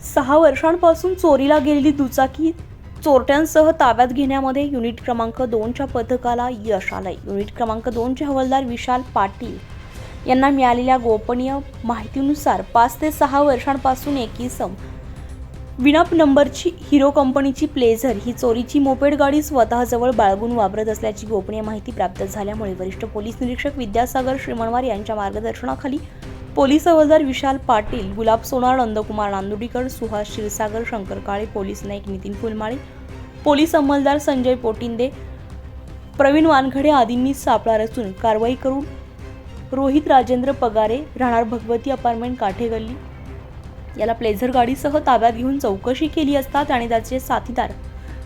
6 वर्षांपासून चोरीला गेलेली दुचाकी चोरट्यांसह ताब्यात घेण्यामध्ये युनिट क्रमांक 2च्या पथकाला यश आलंय। युनिट क्रमांक 2चे हवालदार विशाल पाटील यांना मिळालेल्या गोपनीय माहितीनुसार 5 ते 6 वर्षांपासून एक इसम विनाप नंबरची हिरो कंपनीची प्लेझर ही चोरीची मोपेड गाडी स्वतःजवळ बाळगून वापरत असल्याची गोपनीय माहिती प्राप्त झाल्यामुळे वरिष्ठ पोलीस निरीक्षक विद्यासागर श्रीमणवार यांच्या मार्गदर्शनाखाली पोलीस हवालदार विशाल पाटील, गुलाब सोनार, नंदकुमार नांदुडीकर, सुहास क्षीरसागर, शंकर काळे, पोलीस नाईक नितीन फुलमाळे, पोलीस अंमलदार संजय पोटिंदे, प्रवीण वानखडे आदींनी सापळा रचून कारवाई करून रोहित राजेंद्र पगारे राहणार भगवती अपार्टमेंट काठेगल्ली याला प्लेझर गाडीसह ताब्यात घेऊन चौकशी केली असता त्याने त्याचे साथीदार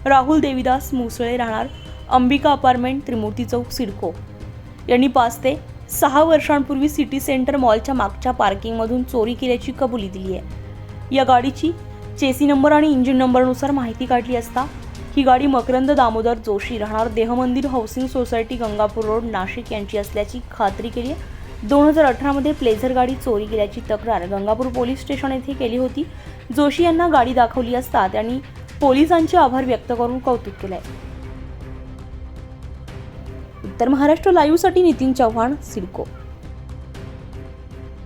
राहुल देवीदास मुसळे राहणार अंबिका अपार्टमेंट त्रिमूर्ती चौक सिडको यांनी 5 ते 6 वर्षांपूर्वी सिटी सेंटर मॉलच्या मागच्या पार्किंगमधून चोरी केल्याची कबुली दिली आहे। या गाडीची चेसी नंबर आणि इंजिन नंबरनुसार माहिती काढली असता ही गाडी मकरंद दामोदर जोशी राहणार Dehmandir housing society Gangapur road Nashik यांची असल्याची खात्री केली आहे। 2018 मध्ये प्लेझर गाडी चोरी केल्याची तक्रार गंगापूर पोलीस स्टेशन येथे केली होती। जोशी यांना गाडी दाखवली असता त्यांनी पोलिसांचे आभार व्यक्त करून कौतुक केले। उत्तर महाराष्ट्र लाईव्हसाठी नितीन चव्हाण, सिडको।